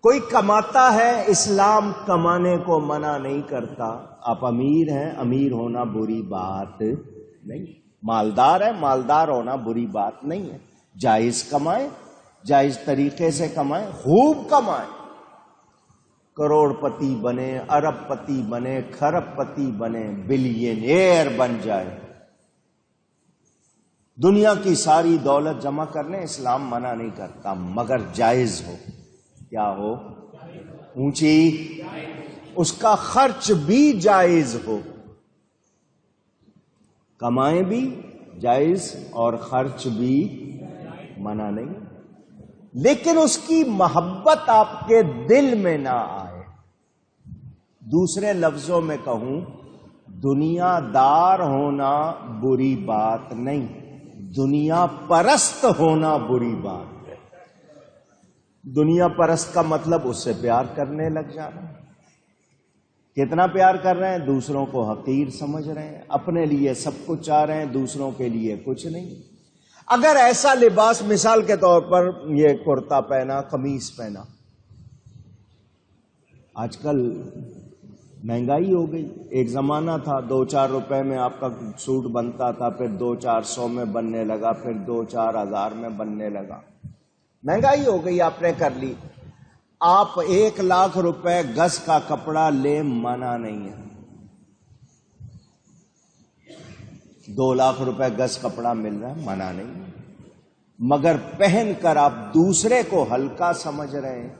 کوئی کماتا ہے، اسلام کمانے کو منع نہیں کرتا. آپ امیر ہیں، امیر ہونا بری بات نہیں. مالدار ہے، مالدار ہونا بری بات نہیں ہے. جائز کمائیں، جائز طریقے سے کمائیں، خوب کمائیں. کروڑ پتی بنے، ارب پتی بنے، کھرب پتی بنے، بلینئر بن جائے، دنیا کی ساری دولت جمع کرنے، اسلام منع نہیں کرتا، مگر جائز ہو. کیا ہو؟ اونچی، اس کا خرچ بھی جائز ہو. کمائیں بھی جائز اور خرچ بھی منع نہیں، لیکن اس کی محبت آپ کے دل میں نہ آئے. دوسرے لفظوں میں کہوں، دنیا دار ہونا بری بات نہیں، دنیا پرست ہونا بری بات ہے. دنیا پرست کا مطلب اس سے پیار کرنے لگ جانا. کتنا پیار کر رہے ہیں؟ دوسروں کو حقیر سمجھ رہے ہیں، اپنے لیے سب کچھ چاہ رہے ہیں، دوسروں کے لیے کچھ نہیں. اگر ایسا لباس، مثال کے طور پر یہ کرتا پہنا، قمیص پہنا، آج کل مہنگائی ہو گئی. ایک زمانہ تھا 2-4 روپے میں آپ کا سوٹ بنتا تھا، پھر 200-400 میں بننے لگا، پھر 2-4 ہزار میں بننے لگا. مہنگائی ہو گئی، آپ نے کر لی. آپ 1 لاکھ روپے گز کا کپڑا لے، منع نہیں ہے. 2 لاکھ روپے گز کپڑا مل رہا ہے، منع نہیں ہے. مگر پہن کر آپ دوسرے کو ہلکا سمجھ رہے ہیں،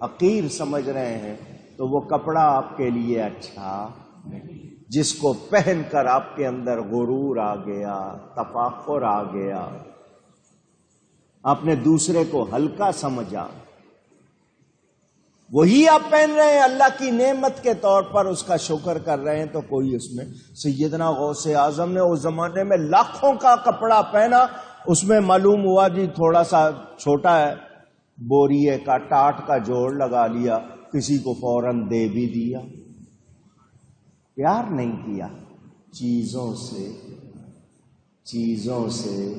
حقیر سمجھ رہے ہیں، تو وہ کپڑا آپ کے لیے اچھا نہیں. جس کو پہن کر آپ کے اندر غرور آ گیا، تفاخر آ گیا، آپ نے دوسرے کو ہلکا سمجھا، وہی آپ پہن رہے ہیں اللہ کی نعمت کے طور پر، اس کا شکر کر رہے ہیں. تو کوئی اس میں، سیدنا غوث اعظم نے اس زمانے میں لاکھوں کا کپڑا پہنا، اس میں معلوم ہوا جی تھوڑا سا چھوٹا ہے، بوریے کا ٹاٹ کا جوڑ لگا لیا، کسی کو فوراً دے بھی دیا. پیار نہیں کیا. چیزوں سے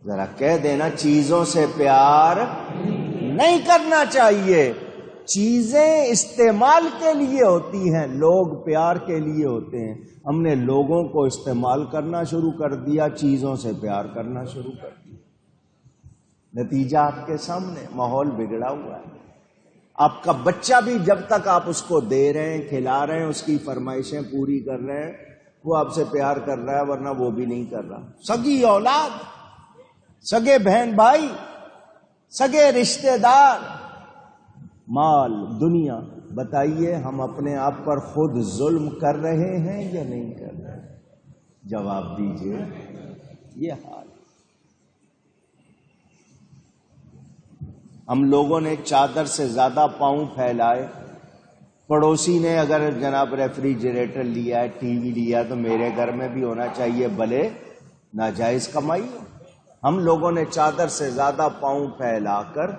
ذرا کہہ دینا، چیزوں سے پیار نہیں کرنا چاہیے. چیزیں استعمال کے لیے ہوتی ہیں، لوگ پیار کے لیے ہوتے ہیں. ہم نے لوگوں کو استعمال کرنا شروع کر دیا، چیزوں سے پیار کرنا شروع کر دیا. نتیجہ آپ کے سامنے، ماحول بگڑا ہوا ہے. آپ کا بچہ بھی جب تک آپ اس کو دے رہے ہیں، کھلا رہے ہیں، اس کی فرمائشیں پوری کر رہے ہیں، وہ آپ سے پیار کر رہا ہے، ورنہ وہ بھی نہیں کر رہا. سگی اولاد، سگے بہن بھائی، سگے رشتہ دار، مال، دنیا، بتائیے ہم اپنے آپ پر خود ظلم کر رہے ہیں یا نہیں کر رہے؟ جواب دیجئے. یہ حال. ہم لوگوں نے چادر سے زیادہ پاؤں پھیلائے. پڑوسی نے اگر جناب ریفریجریٹر لیا ہے، ٹی وی لیا، تو میرے گھر میں بھی ہونا چاہیے، بھلے ناجائز کمائی. ہم لوگوں نے چادر سے زیادہ پاؤں پھیلا کر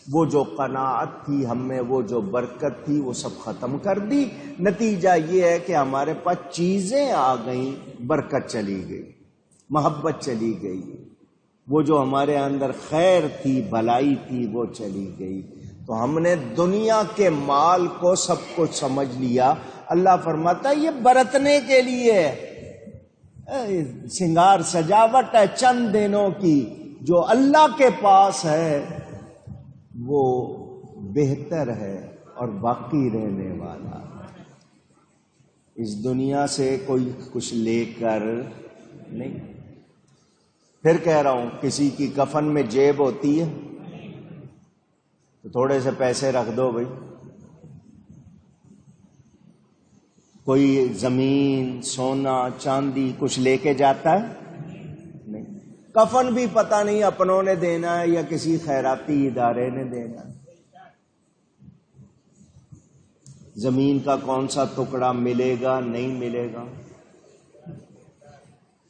وہ جو قناعت تھی ہم میں، وہ جو برکت تھی، وہ سب ختم کر دی. نتیجہ یہ ہے کہ ہمارے پاس چیزیں آ گئیں، برکت چلی گئی، محبت چلی گئی، وہ جو ہمارے اندر خیر تھی، بھلائی تھی، وہ چلی گئی. تو ہم نے دنیا کے مال کو سب کچھ سمجھ لیا. اللہ فرماتا ہے یہ برتنے کے لیے، سنگار سجاوٹ ہے چند دنوں کی. جو اللہ کے پاس ہے وہ بہتر ہے اور باقی رہنے والا. اس دنیا سے کوئی کچھ لے کر نہیں. پھر کہہ رہا ہوں، کسی کی کفن میں جیب ہوتی ہے تو تھوڑے سے پیسے رکھ دو بھائی. کوئی زمین، سونا، چاندی کچھ لے کے جاتا ہے؟ نہیں. کفن بھی پتہ نہیں اپنوں نے دینا ہے یا کسی خیراتی ادارے نے دینا ہے. زمین کا کون سا ٹکڑا ملے گا، نہیں ملے گا.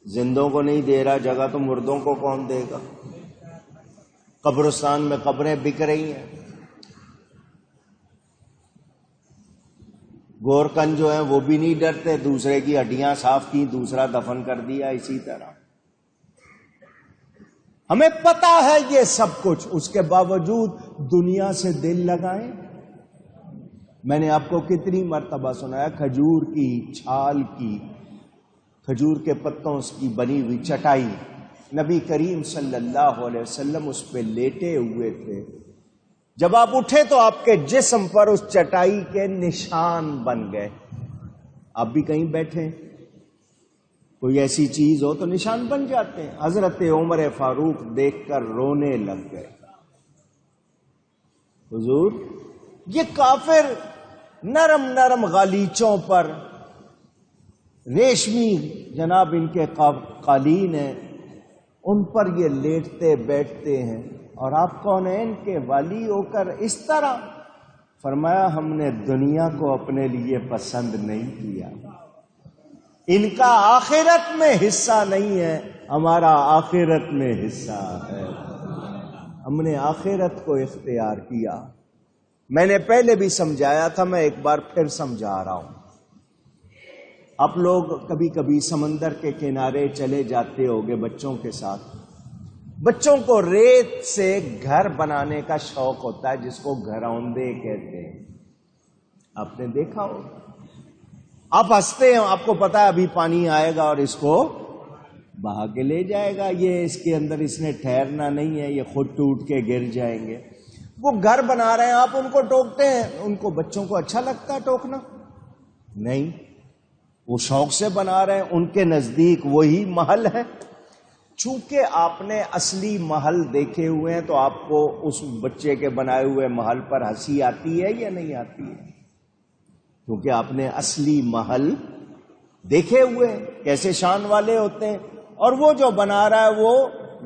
زندوں کو نہیں دے رہا جگہ، تو مردوں کو کون دے گا؟ قبرستان میں قبریں بک رہی ہیں. گورکن جو ہیں وہ بھی نہیں ڈرتے، دوسرے کی ہڈیاں صاف کی، دوسرا دفن کر دیا. اسی طرح ہمیں پتا ہے یہ سب کچھ، اس کے باوجود دنیا سے دل لگائیں۔ میں نے آپ کو کتنی مرتبہ سنایا، کھجور کی چھال کی، کھجور کے پتوں کی بنی ہوئی چٹائی، نبی کریم صلی اللہ علیہ وسلم اس پہ لیٹے ہوئے تھے، جب آپ اٹھے تو آپ کے جسم پر اس چٹائی کے نشان بن گئے۔ آپ بھی کہیں بیٹھے کوئی ایسی چیز ہو تو نشان بن جاتے ہیں۔ حضرت عمر فاروق دیکھ کر رونے لگ گئے، حضور یہ کافر نرم نرم غالیچوں پر، ریشمی جناب ان کے قالین ہیں، ان پر یہ لیٹتے بیٹھتے ہیں، اور آپ کونین کے والی ہو کر اس طرح؟ فرمایا ہم نے دنیا کو اپنے لیے پسند نہیں کیا، ان کا آخرت میں حصہ نہیں ہے، ہمارا آخرت میں حصہ ہے، ہم نے آخرت کو اختیار کیا۔ میں نے پہلے بھی سمجھایا تھا، میں ایک بار پھر سمجھا رہا ہوں۔ آپ لوگ کبھی کبھی سمندر کے کنارے چلے جاتے ہوگے بچوں کے ساتھ، بچوں کو ریت سے گھر بنانے کا شوق ہوتا ہے، جس کو گھروندے کہتے ہیں، آپ نے دیکھا ہو۔ آپ ہنستے ہیں، آپ کو پتا ہے ابھی پانی آئے گا اور اس کو بہا کے لے جائے گا، یہ اس کے اندر اس نے ٹھہرنا نہیں ہے، یہ خود ٹوٹ کے گر جائیں گے۔ وہ گھر بنا رہے ہیں، آپ ان کو ٹوکتے ہیں، ان کو بچوں کو اچھا لگتا ہے ٹوکنا؟ نہیں، وہ شوق سے بنا رہے ہیں، ان کے نزدیک وہی محل ہے۔ چونکہ آپ نے اصلی محل دیکھے ہوئے ہیں تو آپ کو اس بچے کے بنائے ہوئے محل پر ہنسی آتی ہے یا نہیں آتی ہے؟ کیونکہ آپ نے اصلی محل دیکھے ہوئے ہیں، کیسے شان والے ہوتے ہیں، اور وہ جو بنا رہا ہے وہ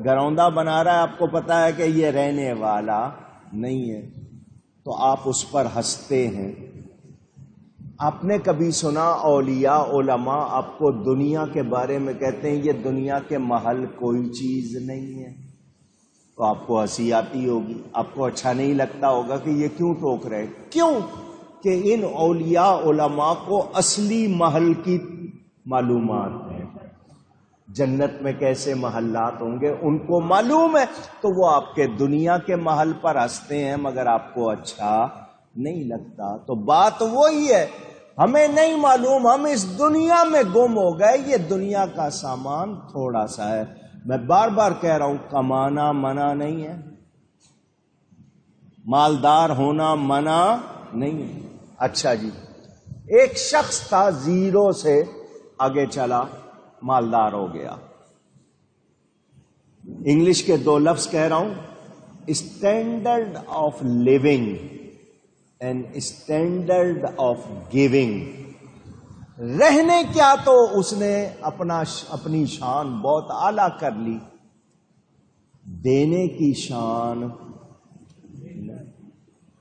گھروندا بنا رہا ہے، آپ کو پتا ہے کہ یہ رہنے والا نہیں ہے، تو آپ اس پر ہنستے ہیں۔ آپ نے کبھی سنا اولیاء علماء آپ کو دنیا کے بارے میں کہتے ہیں یہ دنیا کے محل کوئی چیز نہیں ہے، تو آپ کو ہنسی آتی ہوگی، آپ کو اچھا نہیں لگتا ہوگا کہ یہ کیوں ٹوک رہے؟ کیوں کہ ان اولیاء علماء کو اصلی محل کی معلومات ہے، جنت میں کیسے محلات ہوں گے ان کو معلوم ہے، تو وہ آپ کے دنیا کے محل پر ہنستے ہیں مگر آپ کو اچھا نہیں لگتا۔ تو بات وہی ہے، ہمیں نہیں معلوم، ہم اس دنیا میں گم ہو گئے، یہ دنیا کا سامان تھوڑا سا ہے۔ میں بار بار کہہ رہا ہوں، کمانا منع نہیں ہے، مالدار ہونا منع نہیں ہے۔ اچھا جی، ایک شخص تھا زیرو سے آگے چلا، مالدار ہو گیا۔ انگلش کے دو لفظ کہہ رہا ہوں، standard of living and standard of giving. رہنے کیا تو اس نے اپنی شان بہت اعلیٰ کر لی، دینے کی شان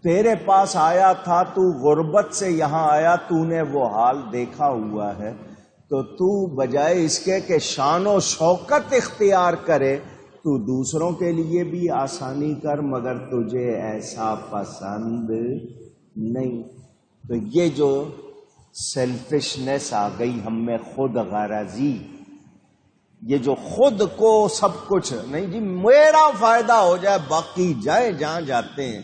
تیرے پاس آیا تھا، تو غربت سے یہاں آیا، تو نے وہ حال دیکھا ہوا ہے، تو تو بجائے اس کے کہ شان و شوکت اختیار کرے، تو دوسروں کے لیے بھی آسانی کر، مگر تجھے ایسا پسند نہیں۔ تو یہ جو سیلفشنس آ گئی ہم میں، خود غرضی، یہ جو خود کو سب کچھ نہیں جی، میرا فائدہ ہو جائے، باقی جائے جہاں جاتے ہیں،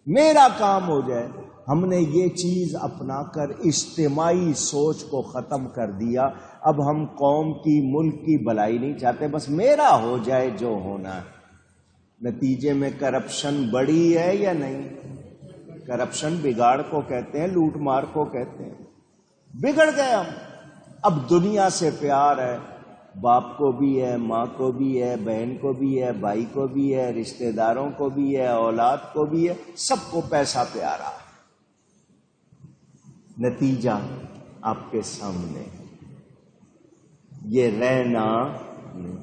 میرا کام ہو جائے، ہم نے یہ چیز اپنا کر اجتماعی سوچ کو ختم کر دیا۔ اب ہم قوم کی، ملک کی بھلائی نہیں چاہتے، بس میرا ہو جائے جو ہونا ہے۔ نتیجے میں کرپشن بڑی ہے یا نہیں؟ کرپشن بگاڑ کو کہتے ہیں، لوٹ مار کو کہتے ہیں۔ بگڑ گئے ہم۔ اب دنیا سے پیار ہے، باپ کو بھی ہے، ماں کو بھی ہے، بہن کو بھی ہے، بھائی کو بھی ہے، رشتہ داروں کو بھی ہے، اولاد کو بھی ہے، سب کو پیسہ پیارا ہے۔ نتیجہ آپ کے سامنے، یہ رہنا نہیں۔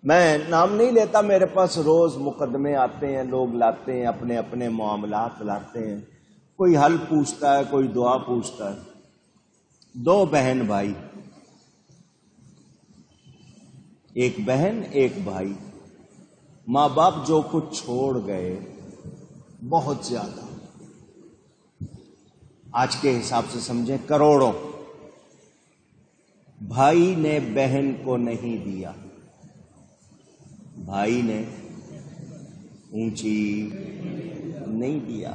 میں نام نہیں لیتا، میرے پاس روز مقدمے آتے ہیں، لوگ لاتے ہیں اپنے اپنے معاملات لاتے ہیں، کوئی حل پوچھتا ہے، کوئی دعا پوچھتا ہے۔ دو بہن بھائی، ایک بہن ایک بھائی، ماں باپ جو کچھ چھوڑ گئے بہت زیادہ، آج کے حساب سے سمجھیں کروڑوں۔ بھائی نے بہن کو نہیں دیا، بھائی نے اونچی نہیں دیا،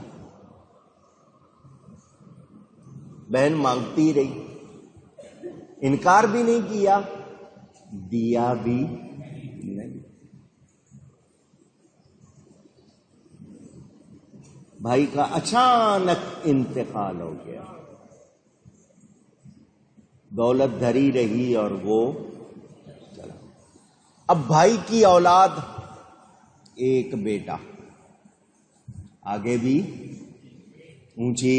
بہن مانگتی رہی، انکار بھی نہیں کیا، دیا بھی نہیں۔ بھائی کا اچانک انتقال ہو گیا، دولت دھری رہی اور وہ چلا۔ اب بھائی کی اولاد ایک بیٹا، آگے بھی اونچی،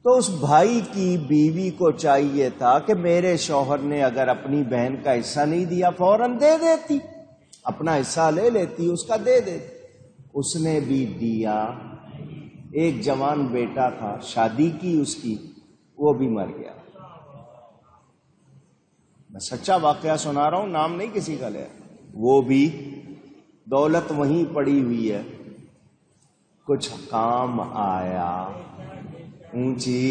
تو اس بھائی کی بیوی کو چاہیے تھا کہ میرے شوہر نے اگر اپنی بہن کا حصہ نہیں دیا فوراً دے دیتی، اپنا حصہ لے لیتی، اس کا دے دیتی۔ اس نے بھی دیا۔ ایک جوان بیٹا تھا، شادی کی اس کی، وہ بھی مر گیا۔ میں سچا واقعہ سنا رہا ہوں، نام نہیں کسی کا لے۔ وہ بھی دولت وہیں پڑی ہوئی ہے، کچھ کام آیا۔ اونچی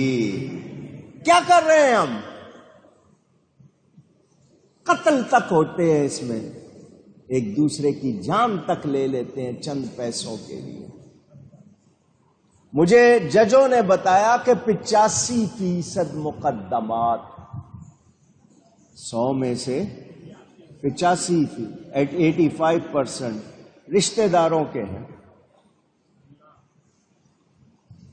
کیا کر رہے ہیں ہم؟ قتل تک ہوتے ہیں اس میں، ایک دوسرے کی جان تک لے لیتے ہیں چند پیسوں کے لیے۔ مجھے ججوں نے بتایا کہ 85% مقدمات، 100 میں سے 85% رشتہ داروں کے ہیں۔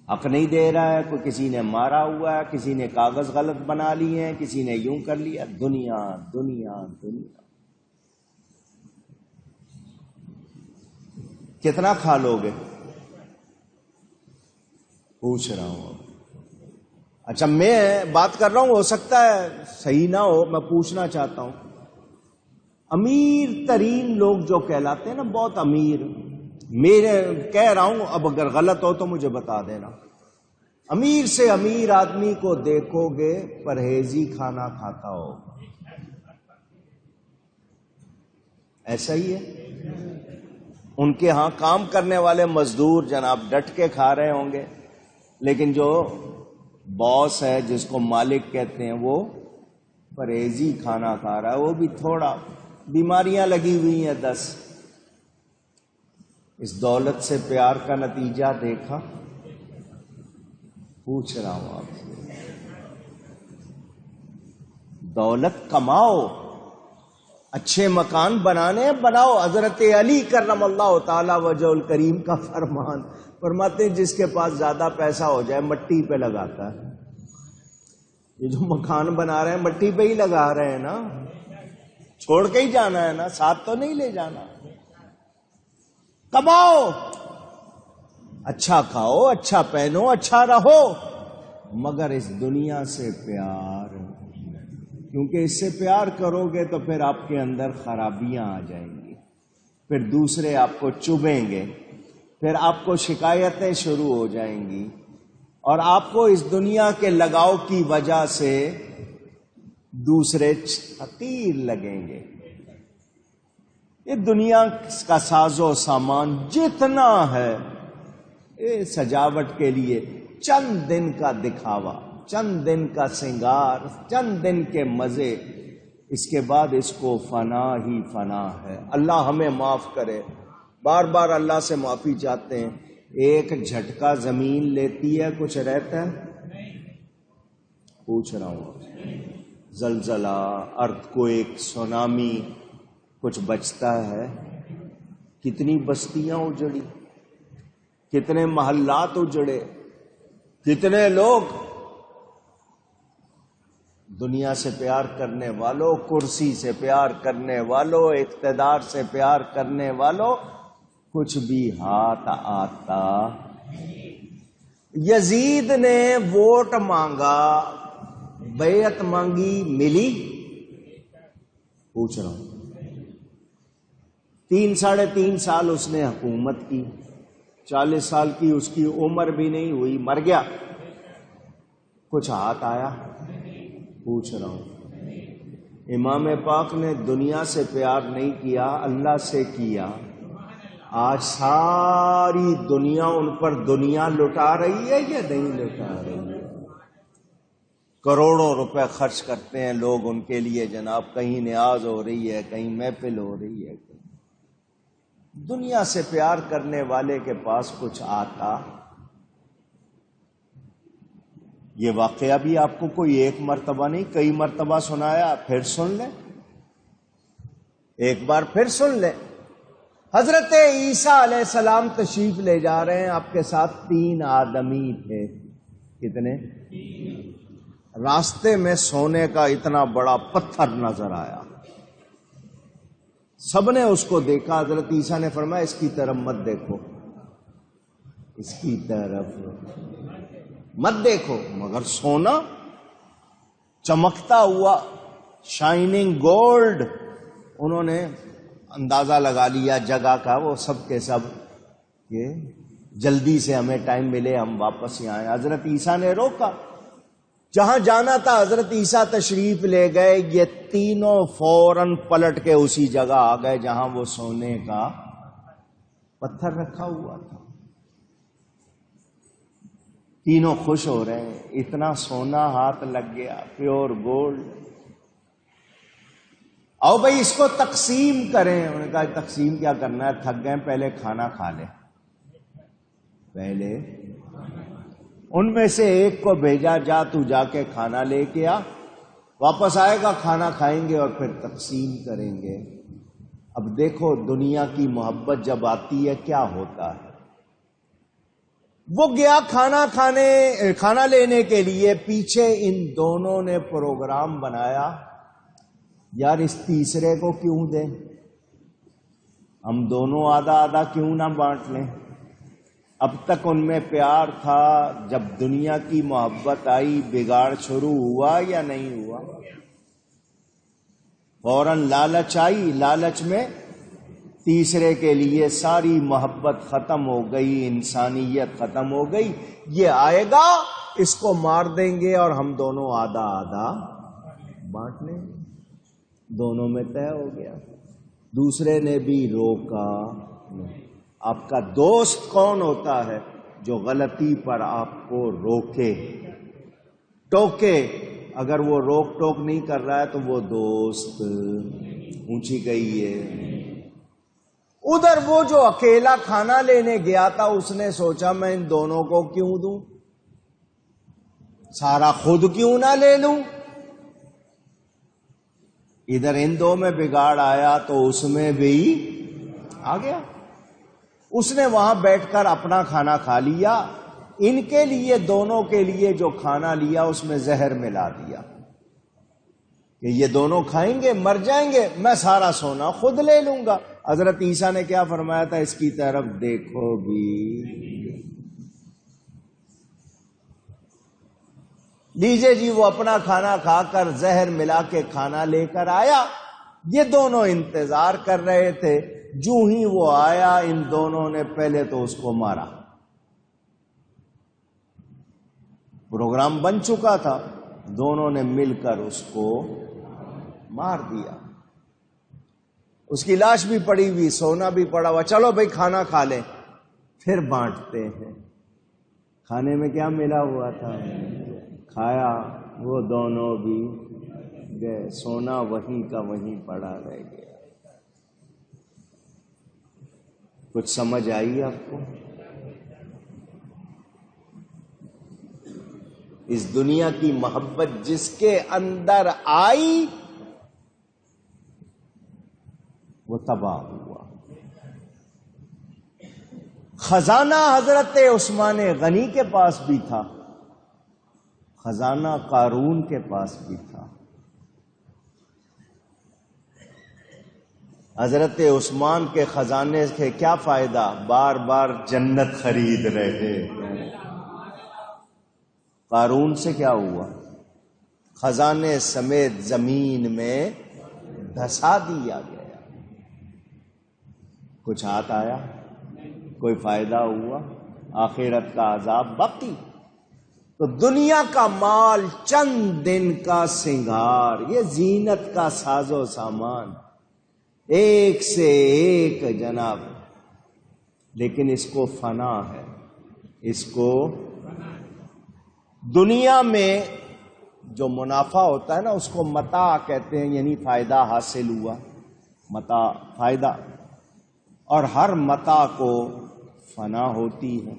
حق نہیں دے رہا ہے، کوئی کسی نے مارا ہوا ہے، کسی نے کاغذ غلط بنا لیے ہیں، کسی نے یوں کر لیا۔ دنیا دنیا دنیا، کتنا کھا لو گے؟ پوچھ رہا ہوں۔ اچھا میں بات کر رہا ہوں، ہو سکتا ہے صحیح نہ ہو، میں پوچھنا چاہتا ہوں۔ امیر ترین لوگ جو کہلاتے ہیں نا، بہت امیر، میرے کہہ رہا ہوں، اب اگر غلط ہو تو مجھے بتا دینا۔ امیر سے امیر آدمی کو دیکھو گے پرہیزی کھانا کھاتا ہو، ایسا ہی ہے۔ ان کے ہاں کام کرنے والے مزدور جناب ڈٹ کے کھا رہے ہوں گے، لیکن جو باس ہے، جس کو مالک کہتے ہیں، وہ پرہیزی کھانا کھا رہا ہے، وہ بھی تھوڑا، بیماریاں لگی ہوئی ہیں 10۔ اس دولت سے پیار کا نتیجہ دیکھا؟ پوچھ رہا ہوں آپ سے۔ دولت کماؤ، اچھے مکان بنانے بناؤ۔ حضرت علی کرم اللہ تعالی وجہ الکریم کا فرمان، فرماتے ہیں جس کے پاس زیادہ پیسہ ہو جائے مٹی پہ لگاتا ہے۔ یہ جو مکان بنا رہے ہیں مٹی پہ ہی لگا رہے ہیں نا، چھوڑ کے ہی جانا ہے نا، ساتھ تو نہیں لے جانا۔ کماؤ، اچھا کھاؤ، اچھا پہنو، اچھا رہو، مگر اس دنیا سے پیار، کیونکہ اس سے پیار کرو گے تو پھر آپ کے اندر خرابیاں آ جائیں گی، پھر دوسرے آپ کو چبھیں گے، پھر آپ کو شکایتیں شروع ہو جائیں گی، اور آپ کو اس دنیا کے لگاؤ کی وجہ سے دوسرے تیر لگیں گے۔ یہ دنیا کا ساز و سامان جتنا ہے، یہ سجاوٹ کے لیے چند دن کا دکھاوا، چند دن کا سنگار، چند دن کے مزے، اس کے بعد اس کو فنا ہی فنا ہے۔ اللہ ہمیں معاف کرے، بار بار اللہ سے معافی چاہتے ہیں۔ ایک جھٹکا زمین لیتی ہے، کچھ رہتا ہے؟ پوچھ رہا ہوں۔ زلزلہ، ارتھکویک، سونامی، کچھ بچتا ہے؟ کتنی بستیاں اجڑی، کتنے محلات اجڑے، کتنے لوگ۔ دنیا سے پیار کرنے والوں، کرسی سے پیار کرنے والوں، اقتدار سے پیار کرنے والوں، کچھ بھی ہاتھ آتا۔ یزید نے ووٹ مانگا، بیعت مانگی، ملی؟ پوچھ رہا ہوں۔ 3 ساڑھے 3 سال اس نے حکومت کی، 40 سال کی اس کی عمر بھی نہیں ہوئی، مر گیا، کچھ ہاتھ آیا؟ پوچھ رہا ہوں۔ امام پاک نے دنیا سے پیار نہیں کیا، اللہ سے کیا۔ آج ساری دنیا ان پر دنیا لٹا رہی ہے یا نہیں لٹا رہی ہے؟ کروڑوں روپے خرچ کرتے ہیں لوگ ان کے لیے جناب، کہیں نیاز ہو رہی ہے، کہیں محفل ہو رہی ہے۔ دنیا سے پیار کرنے والے کے پاس کچھ آتا. یہ واقعہ بھی آپ کو کوئی ایک مرتبہ نہیں کئی مرتبہ سنایا. پھر سن لیں، ایک بار پھر سن لیں. حضرت عیسیٰ علیہ السلام تشریف لے جا رہے ہیں، آپ کے ساتھ 3 آدمی تھے. کتنے؟ راستے میں سونے کا اتنا بڑا پتھر نظر آیا. سب نے اس کو دیکھا. حضرت عیسیٰ نے فرمایا اس کی طرف مت دیکھو، اس کی طرف مت دیکھو. مگر سونا چمکتا ہوا، شائننگ گولڈ. انہوں نے اندازہ لگا لیا جگہ کا، وہ سب کے سب کہ جلدی سے ہمیں ٹائم ملے ہم واپس یہاں آئیں. حضرت عیسیٰ نے روکا. جہاں جانا تھا حضرت عیسیٰ تشریف لے گئے. یہ تینوں فوراً پلٹ کے اسی جگہ آ گئے جہاں وہ سونے کا پتھر رکھا ہوا تھا. تینوں خوش ہو رہے ہیں، اتنا سونا ہاتھ لگ گیا، پیور گولڈ. آؤ بھائی اس کو تقسیم کریں. انہوں نے کہا تقسیم کیا کرنا ہے، تھک گئے، پہلے کھانا کھا لیں. پہلے ان میں سے ایک کو بھیجا، جا تو جا کے کھانا لے کے آ، واپس آئے گا کھانا کھائیں گے اور پھر تقسیم کریں گے. اب دیکھو دنیا کی محبت جب آتی ہے کیا ہوتا ہے. وہ گیا کھانا لینے کے لیے. پیچھے ان دونوں نے پروگرام بنایا، یار اس تیسرے کو کیوں دیں، ہم دونوں آدھا آدھا کیوں نہ بانٹ لیں. اب تک ان میں پیار تھا، جب دنیا کی محبت آئی بگاڑ شروع ہوا یا نہیں ہوا. فوراً لالچ آئی، لالچ میں تیسرے کے لیے ساری محبت ختم ہو گئی، انسانیت ختم ہو گئی. یہ آئے گا اس کو مار دیں گے اور ہم دونوں آدھا آدھا بانٹ لیں. دونوں میں طے ہو گیا. دوسرے نے بھی روکا. آپ کا دوست کون ہوتا ہے؟ جو غلطی پر آپ کو روکے، ٹوکے. اگر وہ روک ٹوک نہیں کر رہا ہے تو وہ دوست. اونچی گئی ہے. ادھر وہ جو اکیلا کھانا لینے گیا تھا اس نے سوچا میں ان دونوں کو کیوں دوں، سارا خود کیوں نہ لے لوں. ادھر ان دو میں بگاڑ آیا تو اس میں بھی آ گیا. اس نے وہاں بیٹھ کر اپنا کھانا کھا لیا. ان کے لیے دونوں کے لیے جو کھانا لیا اس میں زہر ملا دیا کہ یہ دونوں کھائیں گے مر جائیں گے، میں سارا سونا خود لے لوں گا. حضرت عیسیٰ نے کیا فرمایا تھا؟ اس کی طرف دیکھو بھی. لیجیے جی، وہ اپنا کھانا کھا کر زہر ملا کے کھانا لے کر آیا. یہ دونوں انتظار کر رہے تھے. جو ہی وہ آیا ان دونوں نے پہلے تو اس کو مارا. پروگرام بن چکا تھا، دونوں نے مل کر اس کو مار دیا. اس کی لاش بھی پڑی ہوئی، سونا بھی پڑا ہوا. چلو بھائی کھانا کھا لیں پھر بانٹتے ہیں. کھانے میں کیا ملا ہوا تھا؟ کھایا، وہ دونوں بھی گئے، سونا وہیں کا وہیں پڑا رہ گیا. کچھ سمجھ آئی آپ کو؟ اس دنیا کی محبت جس کے اندر آئی وہ تباہ ہوا. خزانہ حضرت عثمان غنی کے پاس بھی تھا، خزانہ قارون کے پاس بھی تھا. حضرت عثمان کے خزانے سے کیا فائدہ؟ بار بار جنت خرید رہے. قارون سے کیا ہوا؟ خزانے سمیت زمین میں دھسا دیا گیا. کچھ ہاتھ آیا؟ کوئی فائدہ ہوا؟ آخرت کا عذاب باقی. تو دنیا کا مال چند دن کا سنگھار، یہ زینت کا ساز و سامان، ایک سے ایک جناب. لیکن اس کو فنا ہے. اس کو دنیا میں جو منافع ہوتا ہے نا اس کو متاع کہتے ہیں، یعنی فائدہ حاصل ہوا. متاع فائدہ. اور ہر متاع کو فنا ہوتی ہے.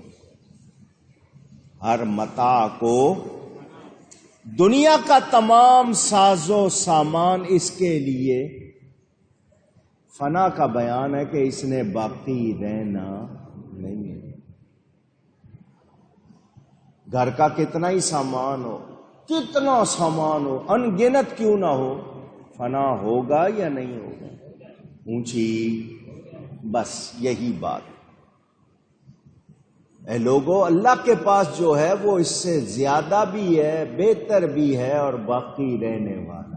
ہر متاع کو، دنیا کا تمام ساز و سامان اس کے لیے فنا کا بیان ہے کہ اس نے باقی رہنا نہیں ہے. گھر کا کتنا ہی سامان ہو، کتنا سامان ہو، ان گنت کیوں نہ ہو، فنا ہوگا یا نہیں ہوگا؟ اونچی، بس یہی بات. اے لوگو، اللہ کے پاس جو ہے وہ اس سے زیادہ بھی ہے، بہتر بھی ہے اور باقی رہنے والا.